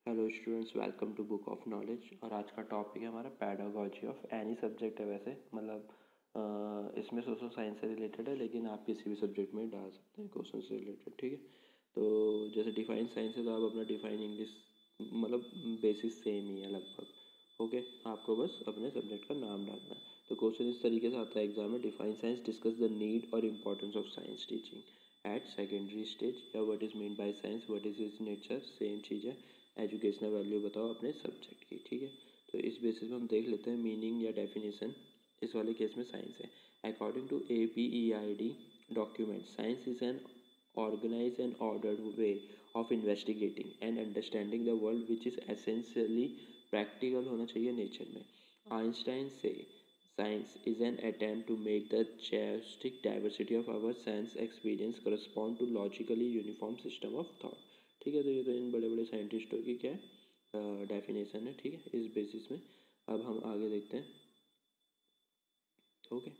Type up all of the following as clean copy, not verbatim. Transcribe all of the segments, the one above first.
Hello students, welcome to book of knowledge. और आज का टॉपिक है हमारा पैडागॉजी ऑफ एनी सब्जेक्ट है। वैसे मतलब इसमें सोशल साइंस से रिलेटेड है, लेकिन आप किसी भी सब्जेक्ट में डाल सकते हैं क्वेश्चन से रिलेटेड। ठीक है, तो जैसे डिफाइन साइंस है तो आप अपना डिफाइन इंग्लिश मतलब बेसिस सेम ही है लगभग। ओके, आपको बस अपने सब्जेक्ट का नाम डालना है। तो क्वेश्चन इस तरीके से आता है एग्जाम में, define science, discuss the need और importance of science teaching at secondary stage, या what is mean by science, what is is nature, same चीज़ है। एजुकेशनल वैल्यू बताओ अपने सब्जेक्ट की। ठीक है, तो इस बेसिस पे हम देख लेते हैं मीनिंग या डेफिनेशन। इस वाले केस में साइंस है। According to APEID document, science is an organized and ordered way of investigating and understanding the world which is essentially practical होना चाहिए नेचर में। आइंस्टाइन से science is an attempt to make the chaotic diversity of our sense experience correspond to logically uniform system of thought। ठीक है, तो ये तो इन बड़े बड़े साइंटिस्टों की क्या है डेफिनेशन है। ठीक है, इस बेसिस में अब हम आगे देखते हैं। ओके,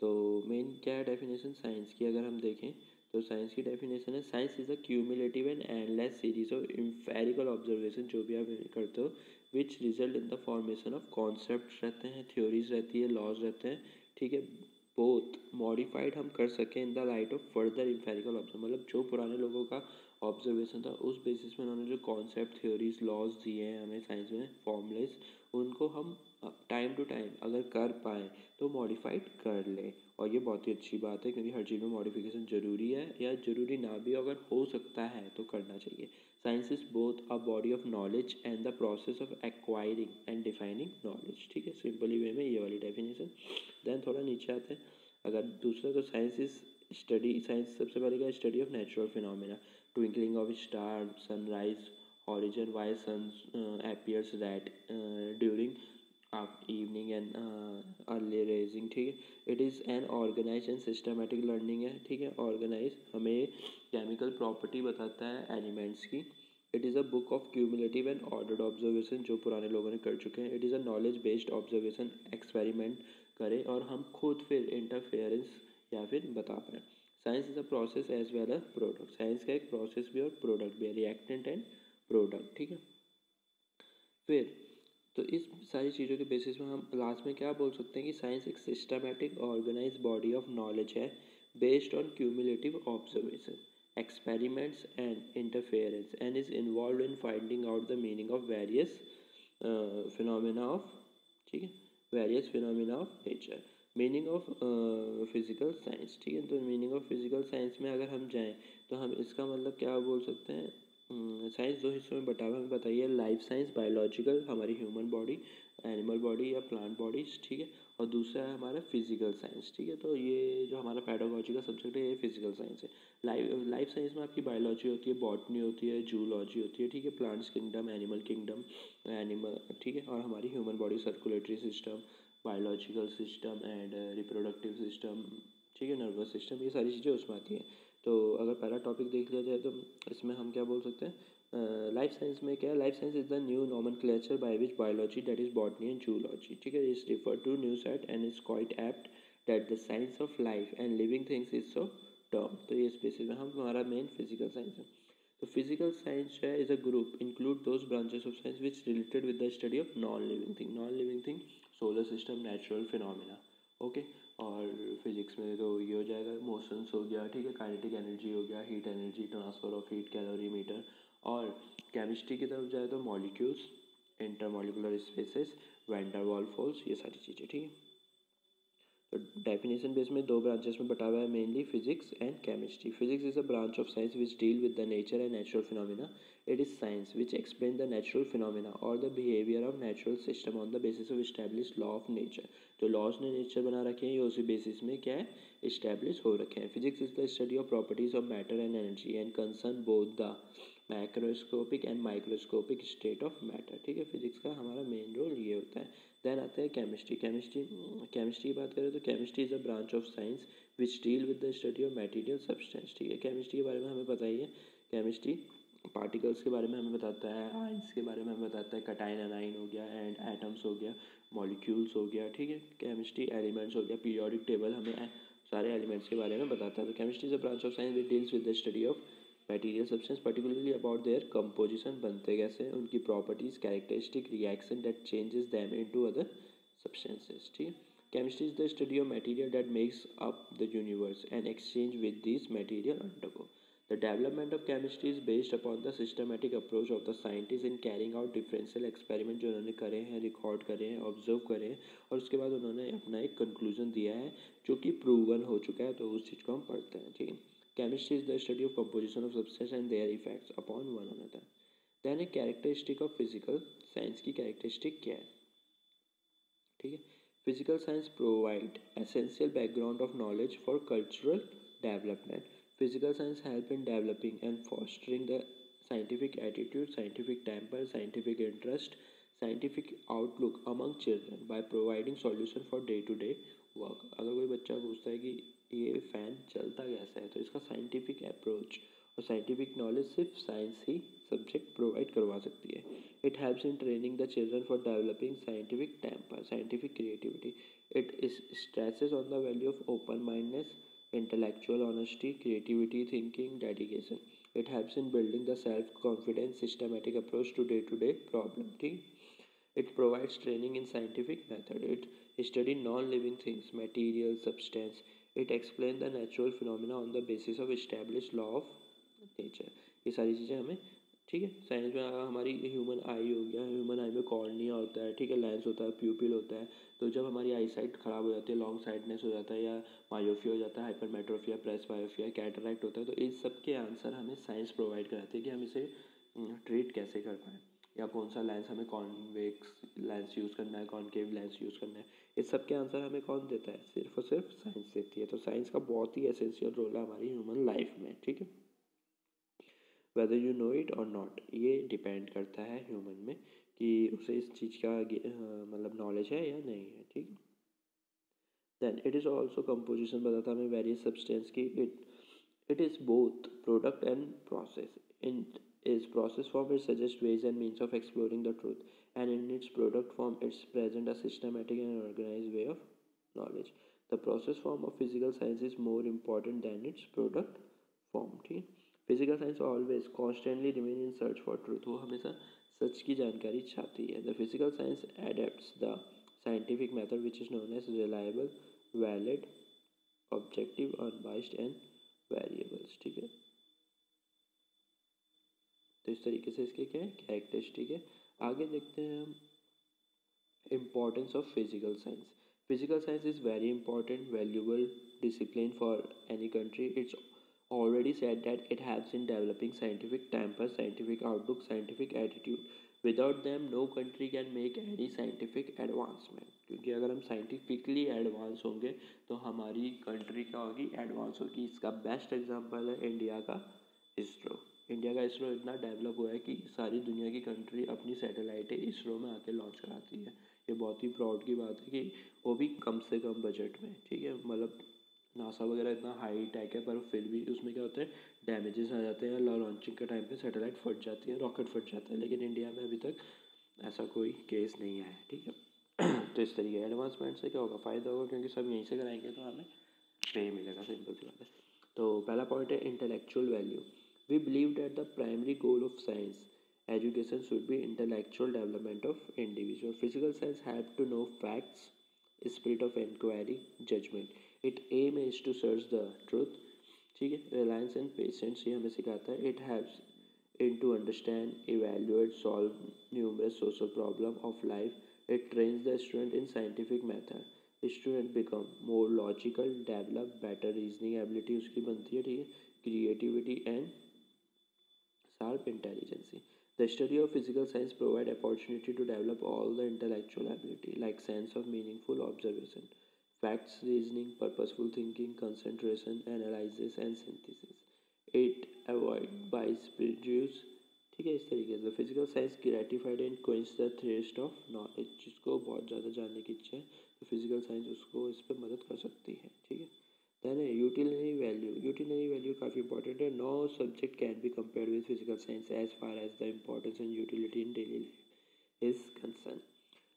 तो मेन क्या है डेफिनेशन साइंस की, अगर हम देखें तो साइंस की डेफिनेशन है, science is a cumulative and endless series of empirical observation, जो भी आप करते हो, which result in the formation of concept रहते हैं, थ्योरीज रहती है, लॉज रहते हैं। ठीक है, बोथ मॉडिफाइड हम कर सकें in the light of further empirical observe, मतलब जो पुराने लोगों का ऑब्जर्वेशन था उस बेसिस में उन्होंने जो कॉन्सेप्ट, थ्योरीज, लॉज दिए हैं हमें साइंस में, फॉर्मूलेस, उनको हम टाइम टू टाइम अगर कर पाएँ तो मॉडिफाइड कर ले। और ये बहुत ही अच्छी बात है, क्योंकि हर चीज़ में मॉडिफिकेशन ज़रूरी है, या ज़रूरी ना भी अगर हो सकता है तो करना चाहिए। Science is both a body of knowledge and the process of acquiring and defining knowledge. ठीक है, सिंपली वे में ये वाली डेफिनेशन। देन थोड़ा नीचे आते हैं, अगर दूसरा तो साइंस इज स्टडी, साइंस सबसे पहले क्या, study of natural phenomena, twinkling of star, sunrise, origin why sun appears red during evening and early raising। ठीक है, it is an organise and systematic learning है। ठीक है, ऑर्गेनाइज हमें केमिकल प्रॉपर्टी बताता है एलिमेंट्स की। It is a book of cumulative and ordered observation, जो पुराने लोगों ने कर चुके हैं। It is a knowledge based observation, experiment करें और हम खुद फिर इंटरफेरेंस या फिर बता पाएँ। Science is a process as well a product, science का एक प्रोसेस भी और प्रोडक्ट भी है, रिएक्टेंट एंड प्रोडक्ट। ठीक है, फिर तो इस सारी चीज़ों के बेसिस में हम लास्ट में क्या बोल सकते हैं कि साइंस एक systematic organise body of knowledge है, based on cumulative observation, experiments and interference, and is involve in finding out the meaning of various phenomena of, ठीक है, various phenomena of nature. Meaning of physical science. ठीक है, तो meaning of physical science में अगर हम जाएँ तो हम इसका मतलब क्या बोल सकते हैं, साइंस दो हिस्सों में बटा हुआ है, हमें बताइए। लाइफ साइंस बायोलॉजिकल, हमारी ह्यूमन बॉडी, एनिमल बॉडी या प्लांट बॉडीज। ठीक है, और दूसरा है हमारा फिजिकल साइंस। ठीक है, तो ये जो हमारा पैडागॉजी का सब्जेक्ट है ये फिजिकल साइंस है। लाइफ साइंस में आपकी बायोलॉजी होती है, बॉटनी होती है, जूलॉजी होती है। ठीक है, plants kingdom, animal kingdom, animal. ठीक है, और हमारी human body, circulatory system, biological system and reproductive system. ठीक है, नर्वस सिस्टम, ये सारी चीज़ें उसमें आती हैं। तो अगर पहला टॉपिक देख लिया जाए तो इसमें हम क्या बोल सकते हैं, लाइफ साइंस में क्या है, life science is the new nomenclature by which biology, that is botany and zoology. ठीक है, is refer to new set and is quite apt that the science of life and living things is so term. तो ये specific में हम हमारा main physical science है। तो physical science जो है is a group include those branches of science which related with the study of non living thing, non living thing, solar system, natural phenomena. Okay, और physics में तो ये हो जाएगा, मोशंस हो गया। ठीक है, काइनेटिक एनर्जी हो गया, heat energy, transfer of heat, calorimeter. और केमिस्ट्री की तरफ जाए तो molecules, intermolecular spaces, van der Waals, ये सारी चीज़ें। ठीक है, तो डेफिनेशन बेस में दो ब्रांचेस में बटा हुआ है, mainly physics and chemistry. Physics is a branch of science which deal with the nature and natural phenomena. It is science which explain the natural phenomena और the behaviour of natural system on the basis of establish law of nature. जो laws ने nature बना रखे हैं ये उसी basis में क्या है, इस्टेब्लिश हो रखे हैं। Physics is the study of properties of matter and energy and concern both the macroscopic and microscopic state of matter. ठीक है, फिजिक्स का हमारा मेन रोल ये होता है। देन आते हैं केमिस्ट्री। केमिस्ट्री की बात करें तो chemistry is a branch of science which deal with the study of material substance. ठीक है, केमिस्ट्री के बारे में हमें पता ही है। केमिस्ट्री पार्टिकल्स के बारे में हमें बताता है, आयंस के बारे में हमें बताता है, कटाइन एनाइन हो गया, एंड एटम्स हो गया, मॉलिक्यूल्स हो गया। ठीक है, केमिस्ट्री एलिमेंट्स हो गया, पीरियोडिक टेबल हमें सारे एलिमेंट्स के बारे में बताता है। तो chemistry is a branch of science which deals with the study of material substance particularly about their composition, बनते कैसे, उनकी properties, characteristic, reaction that changes them into other substances, ठीक है। Chemistry is the study of material that makes up the universe and exchange with this material undergo. The development of chemistry is based upon the systematic approach of the scientists in carrying out differential experiment जो उन्होंने करे हैं, record करे हैं, observe करे हैं, और उसके बाद उन्होंने अपना एक कंक्लूजन दिया है जो कि प्रूवन हो चुका है, तो उस चीज़ को हम पढ़ते हैं, ठीक है। Chemistry is the study of composition of substance and their effects upon one another. Then a characteristic of physical science की कैरेक्टरिस्टिक क्या है, ठीक है। Physical science provide essential background of knowledge for cultural development. Physical science help in developing and fostering the scientific attitude, scientific temper, scientific interest, scientific outlook among children by providing solution for day-to-day work। अगर कोई बच्चा पूछता है कि ये fan चलता कैसे है, तो इसका साइंटिफिक अप्रोच और साइंटिफिक नॉलेज सिर्फ साइंस ही सब्जेक्ट प्रोवाइड करवा सकती है। It helps in training the children for developing scientific temper, scientific creativity. It stresses on the value of open mindness, intellectual honesty, creativity, thinking, dedication. It helps in building the self-confidence, systematic approach to day-to-day problem, ठीक। It provides training in scientific method. It study non-living things, material, substance. It explain the natural phenomena on the basis of established law of nature। ये सारी चीज़ें हमें, ठीक है, science में हमारी human आई हो गया, ह्यूमन आई में कॉर्निया होता है, ठीक है, लेंस होता है, प्यूपिल होता है। तो जब हमारी आई साइट ख़राब हो जाती है, लॉन्ग साइटनेस हो जाता है, या मायोफिया हो जाता है, हाइपरमेट्रोफिया, प्रेसबायोफिया, कैटरैक्ट होता है, तो इस सब के आंसर हमें साइंस प्रोवाइड कराती है कि हम इसे ट्रीट कैसे कर पाएँ, या कौन सा लेंस हमें कॉन्वेक्स लेंस यूज़ करना है, कॉनकेव लेंस यूज़ करना है। इस सब के आंसर हमें कौन देता है, सिर्फ और सिर्फ साइंस देती है। तो साइंस का बहुत ही एसेंशियल रोल है हमारी ह्यूमन लाइफ में, ठीक है। वेदर यू नो इट और नॉट, ये डिपेंड करता है ह्यूमन में कि उसे इस चीज़ का मतलब नॉलेज है या नहीं है, ठीक है। Then it is also composition बताता हमें वेरियस सब्सटेंस की। It is both product and process. In is process form it suggest ways and means of exploring the truth, and in its product form its present a systematic and organise way of knowledge. The process form of physical science is more important than its product form, ठीक है। Physical science always constantly remain in search for truth, वो हमेशा सच की जानकारी चाहती है। The physical science adepts the scientific method which is known as reliable, valid, objective, unbiased and variables, ठीक है। तो इस तरीके से इसके क्या है, कैरेक्टरिस्टिक है। आगे देखते हैं हम importance of physical science. Physical science is very important, valuable discipline for any country. It's already said that it helps in developing scientific temper, scientific outlook, scientific attitude. Without them no country can make any scientific advancement, क्योंकि अगर हम scientifically advance होंगे तो हमारी country क्या होगी, advance होगी। इसका बेस्ट एग्जांपल है इंडिया का इसरो। इंडिया का इसरो इतना डेवलप हुआ है कि सारी दुनिया की कंट्री अपनी सैटेलाइटें इसरो में आके लॉन्च कराती है। ये बहुत ही प्राउड की बात है कि वो भी कम से कम बजट में, ठीक है। मतलब नासा वगैरह इतना हाई टेक है, पर फिर भी उसमें क्या होता है, डैमेजेस आ जाते हैं, लॉन्चिंग के टाइम पे सैटेलाइट फट जाती है, रॉकेट फट जाता है। लेकिन इंडिया में अभी तक ऐसा कोई केस नहीं आया है, ठीक है। तो इस तरीके एडवांसमेंट से क्या होगा, फ़ायदा होगा, क्योंकि सब यहीं से कराएंगे तो हमें पे मिलेगा, सिंपल सी बात है। तो पहला पॉइंट है intellectual value. We believe that the primary goal of science education should be intellectual development of individual. Physical science help to know facts, spirit of inquiry, judgement. It aim is to search the truth, ठीक है। Reliance and patience ये हमें सिखाता है। It helps in to understand, evaluate, solve numerous social problem of life. It trains the student in scientific method. Student become more logical, develop better reasoning ability उसकी बनती है, ठीक है, creativity and sharp intelligence. The study of physical science provide opportunity to develop all the intellectual ability like sense of meaningful observation, facts, reasoning, purposeful thinking, concentration, analysis and synthesis. It avoid bias, prejudice, ठीक है। इस तरीके से physical science gratified and quench the thrust of knowledge, जिसको बहुत ज़्यादा जानने की इच्छा है तो फिजिकल साइंस उसको इस पर मदद कर सकती है, ठीक है। Then utility value. Utility value काफ़ी इंपॉर्टेंट है। No subject can be compared with physical science as far as the importance and utility in daily life is concern.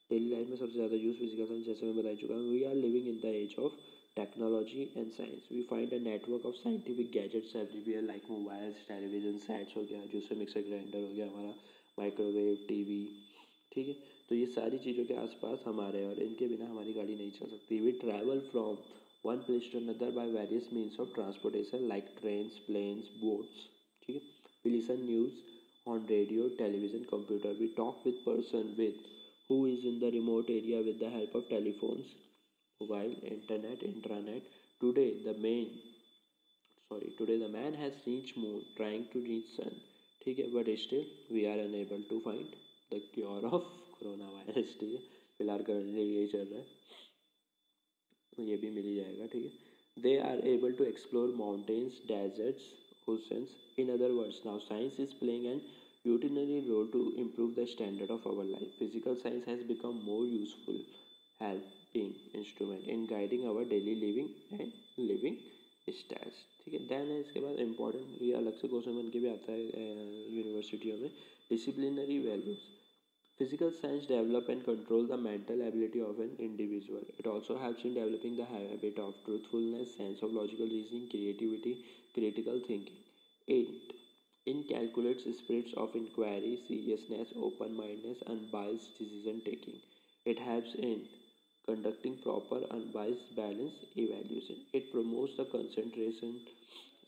Daily life में सबसे ज़्यादा यूज़ फिजिकल साइंस, जैसे मैं बता चुका हूँ। We are living in the age of technology and science. We find a network of scientific gadgets everywhere like mobiles, television sets हो गया, जूसर मिक्सर ग्राइंडर हो गया हमारा, माइक्रोवेव, टीवी, ठीक है। तो ये सारी चीज़ों के आसपास हमारे, और इनके बिना हमारी गाड़ी नहीं चल सकती। We travel from one place to another by various means of transportation like trains, planes, boats, ठीक है। We listen news on radio, television, computer. We talk with person with who is in the remote area with the help of telephones, mobile, internet, intranet. Today today the man has reached moon trying to reach sun. ठीक है, but still we are unable to find the cure of corona virus. ठीक है, फिलहाल currently यही चल रहा है, ये भी मिल ही जाएगा, ठीक है। They are able to explore mountains, deserts, oceans. In other words, now science is playing an utilitarian role to improve the standard of our life. Physical science has become more useful, helping instrument in guiding our daily living and living styles, ठीक है। Then है इसके बाद important, ये अलग से question बन के भी आता है यूनिवर्सिटियों में, disciplinary values. Physical science develop and control the mental ability of an individual. It also helps in developing the habit of truthfulness, sense of logical reasoning, creativity, critical thinking. It inculcates spirits of inquiry, seriousness, open-mindedness, unbiased decision taking. It helps in conducting proper, unbiased, balanced evaluation. It promotes the concentration,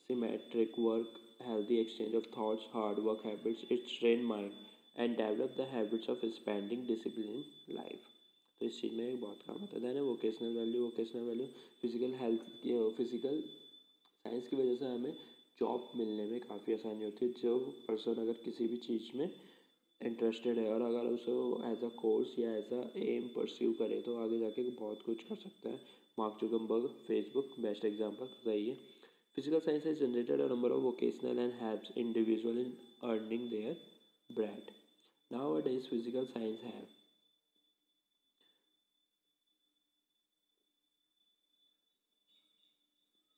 symmetric work, healthy exchange of thoughts, hard work habits. It train mind and develop the habits of spending discipline life. तो इस चीज़ में बहुत काम आता है। Then vocational value physical health की, physical science की वजह से हमें जॉब मिलने में काफ़ी आसानी होती है। जो पर्सन अगर किसी भी चीज़ में इंटरेस्टेड है और अगर उसे एज अ कोर्स या एज अ एम परस्यू करे तो आगे जाके बहुत कुछ कर सकता है। Mark Zuckerberg, Facebook best example सही है। Physical science has generated a number of vocational and helps individual in earning their bread. Nowadays physical science have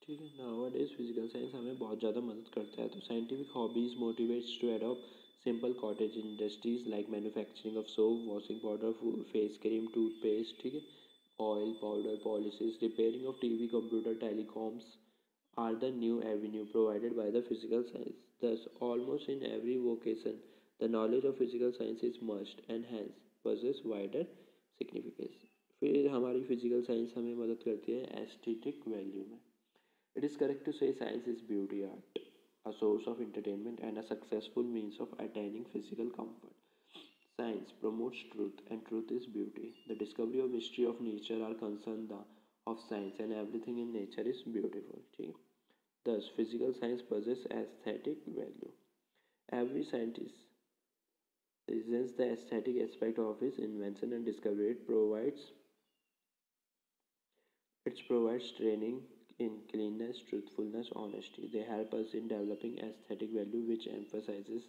ठीक है, नाउअडेज फिजिकल साइंस हमें बहुत ज़्यादा मदद करता है। तो scientific hobbies motivates to adopt simple cottage industries like manufacturing of soap, washing powder, face cream, toothpaste, ठीक है, oil powder, policies, repairing of TV, computer, telecoms are the new avenue provided by the physical science. Thus, almost in every vocation, the knowledge of physical science is must and hence possess wider significance. फिर हमारी physical science हमें मदद करती है aesthetic value में। It is correct to say science is beauty art, a source of entertainment and a successful means of attaining physical comfort. Science promotes truth and truth is beauty. The discovery of mystery of nature are concerned of science and everything in nature is beautiful. Thus, physical science possesses aesthetic value. Every scientist presents the aesthetic aspect of his invention and discovery. It provides training in cleanness, truthfulness, honesty. They help us in developing aesthetic value which emphasizes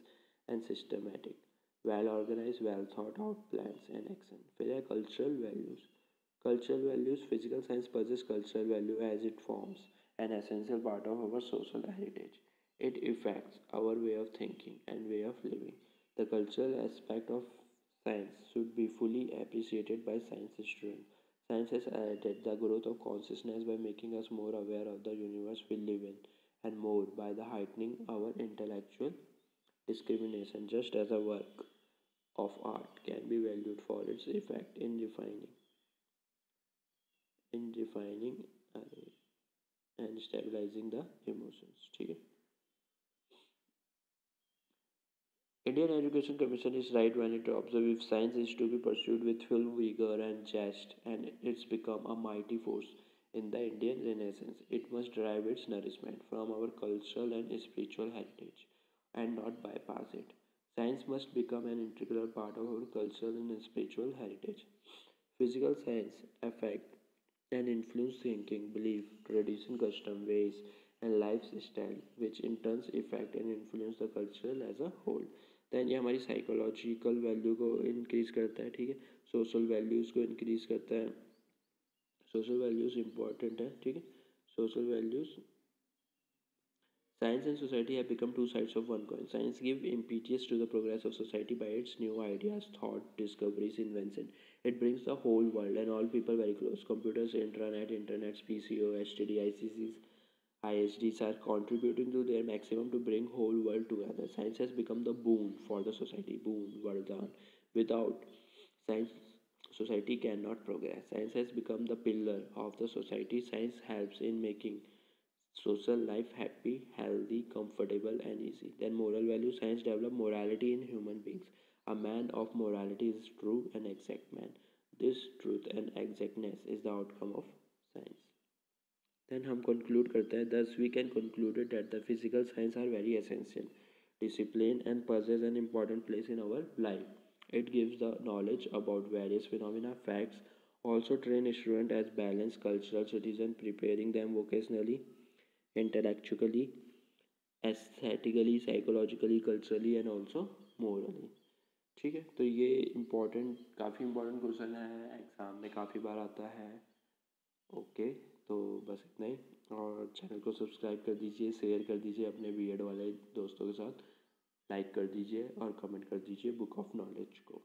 and systematic, well organized, well thought out plans and action. फिर है cultural values. Cultural values, physical science possesses cultural value as it forms an essential part of our social heritage. It affects our way of thinking and way of living. The cultural aspect of science should be fully appreciated by science students. Science has aided the growth of consciousness by making us more aware of the universe we live in, and more by the heightening our intellectual discrimination, just as a work of art can be valued for its effect in refining and stabilizing the emotions. ठीक है, Indian Education Commission is right when it observes if science is to be pursued with full vigor and zest, and it's become a mighty force in the Indian Renaissance. It must derive its nourishment from our cultural and spiritual heritage and not bypass it. Science must become an integral part of our cultural and spiritual heritage. Physical science affect and influence thinking, belief, tradition, custom, ways, and lifestyle, which in turn affect and influence the cultural as a whole. Then ये हमारी psychological value को increase करता है, ठीक है, social values को increase करता है। सोशल वैल्यूज़ इंपॉर्टेंट है, ठीक है, social values Science and society have become two sides of one coin. Science gives impetus to the progress of society by its new ideas, thought, discoveries, invention. It brings the whole world and all people very close. Computers, internets, PCO, HTD, ICCs, ISDs are contributing to their maximum to bring whole world together. Science has become the boon for the society. Boon, Vardhan. Without science, society cannot progress. Science has become the pillar of the society. Science helps in making social life happy, healthy, comfortable, and easy. Then moral values. Science develop morality in human beings. A man of morality is true and exact man. This truth and exactness is the outcome of science. Then हम conclude करते हैं. Thus we can conclude that the physical science are very essential. Discipline and possess an important place in our life. It gives the knowledge about various phenomena, facts, also train students as balanced cultural citizens, preparing them vocationally, intellectually, aesthetically, psychologically, culturally and also morally. ठीक है, तो ये important काफ़ी important question है, exam में काफ़ी बार आता है. ओके, तो बस इतना ही. और चैनल को सब्सक्राइब कर दीजिए, शेयर कर दीजिए अपने बीएड वाले दोस्तों के साथ, लाइक कर दीजिए और कमेंट कर दीजिए बुक ऑफ नॉलेज को.